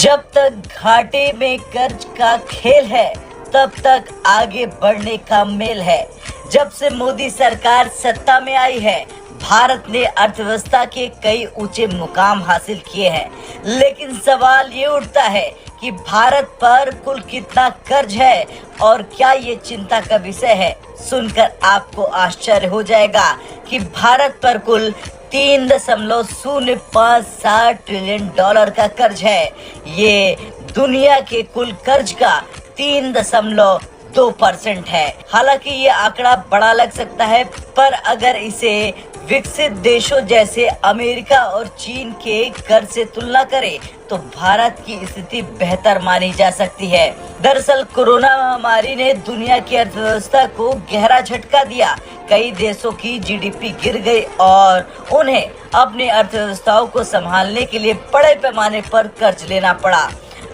जब तक घाटे में कर्ज का खेल है, तब तक आगे बढ़ने का मेल है। जब से मोदी सरकार सत्ता में आई है, भारत ने अर्थव्यवस्था के कई ऊंचे मुकाम हासिल किए हैं। लेकिन सवाल ये उठता है कि भारत पर कुल कितना कर्ज है और क्या ये चिंता का विषय है। सुनकर आपको आश्चर्य हो जाएगा कि भारत पर कुल 3.057 ट्रिलियन डॉलर का कर्ज है। ये दुनिया के कुल कर्ज का 3.2% है। हालांकि ये आंकड़ा बड़ा लग सकता है, पर अगर इसे विकसित देशों जैसे अमेरिका और चीन के कर्ज से तुलना करें तो भारत की स्थिति बेहतर मानी जा सकती है। दरअसल कोरोना महामारी ने दुनिया की अर्थव्यवस्था को गहरा झटका दिया। कई देशों की जीडीपी गिर गई और उन्हें अपनी अर्थव्यवस्थाओं को संभालने के लिए बड़े पैमाने पर कर्ज लेना पड़ा।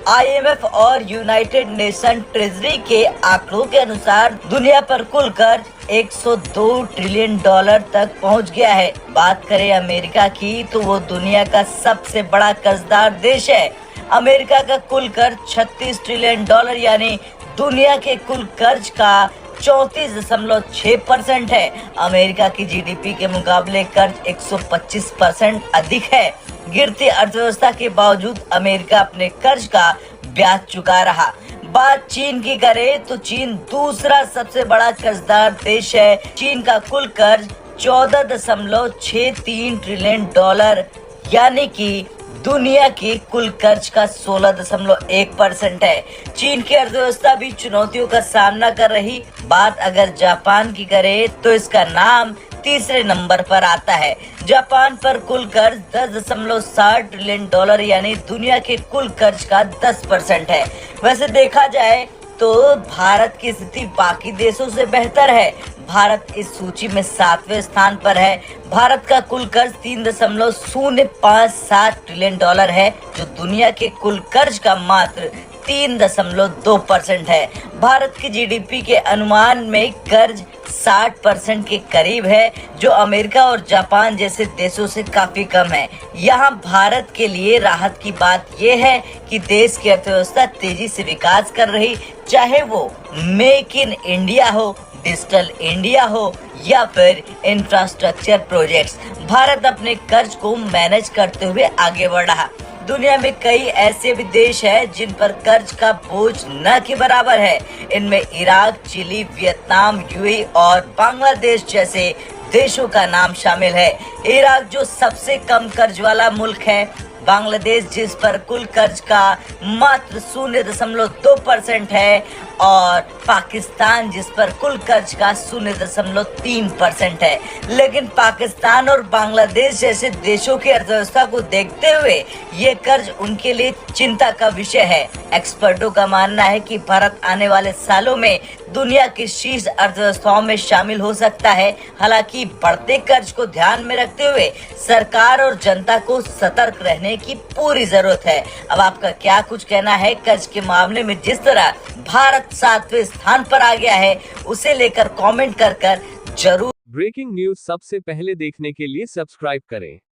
आईएमएफ और यूनाइटेड नेशन ट्रेजरी के आंकड़ों के अनुसार दुनिया पर कुल कर्ज 102 ट्रिलियन डॉलर तक पहुंच गया है। बात करें अमेरिका की तो वो दुनिया का सबसे बड़ा कर्जदार देश है। अमेरिका का कुल कर्ज 36 ट्रिलियन डॉलर यानी दुनिया के कुल कर्ज का 34.6% है। अमेरिका की जीडीपी के मुकाबले कर्ज 125% अधिक है। गिरती अर्थव्यवस्था के बावजूद अमेरिका अपने कर्ज का ब्याज चुका रहा। बात चीन की करें तो चीन दूसरा सबसे बड़ा कर्जदार देश है। चीन का कुल कर्ज 14.63 ट्रिलियन डॉलर यानी कि दुनिया के कुल कर्ज का 16.1% है। चीन की अर्थव्यवस्था भी चुनौतियों का सामना कर रही। बात अगर जापान की करें तो इसका नाम तीसरे नंबर पर आता है। जापान पर कुल कर्ज 10.60 ट्रिलियन डॉलर यानी दुनिया के कुल कर्ज का 10% है। वैसे देखा जाए तो भारत की स्थिति बाकी देशों से बेहतर है। भारत इस सूची में 7वें स्थान पर है। भारत का कुल कर्ज 3.057 ट्रिलियन डॉलर है, जो दुनिया के कुल कर्ज का मात्र 3.2% है। भारत की जीडीपी के अनुमान में कर्ज 60% के करीब है, जो अमेरिका और जापान जैसे देशों से काफी कम है। यहाँ भारत के लिए राहत की बात यह है कि देश की अर्थव्यवस्था तेजी से विकास कर रही, चाहे वो मेक इन इंडिया हो, डिजिटल इंडिया हो या फिर इंफ्रास्ट्रक्चर प्रोजेक्ट्स। भारत अपने कर्ज को मैनेज करते हुए आगे बढ़ रहा। दुनिया में कई ऐसे भी देश हैं जिन पर कर्ज का बोझ न के बराबर है। इनमें इराक, चिली, वियतनाम, यूएई और बांग्लादेश जैसे देशों का नाम शामिल है। इराक जो सबसे कम कर्ज वाला मुल्क है, बांग्लादेश जिस पर कुल कर्ज का मात्र 0.2% है और पाकिस्तान जिस पर कुल कर्ज का 0.3% है। लेकिन पाकिस्तान और बांग्लादेश जैसे देशों की अर्थव्यवस्था को देखते हुए ये कर्ज उनके लिए चिंता का विषय है। एक्सपर्टों का मानना है कि भारत आने वाले सालों में दुनिया की शीर्ष अर्थव्यवस्थाओं में शामिल हो सकता है। हालांकि बढ़ते कर्ज को ध्यान में रखते हुए सरकार और जनता को सतर्क रहने की पूरी जरूरत है। अब आपका क्या कुछ कहना है कर्ज के मामले में? जिस तरह भारत 7वें स्थान पर आ गया है, उसे लेकर कमेंट कर जरूर। ब्रेकिंग न्यूज सबसे पहले देखने के लिए सब्सक्राइब करें।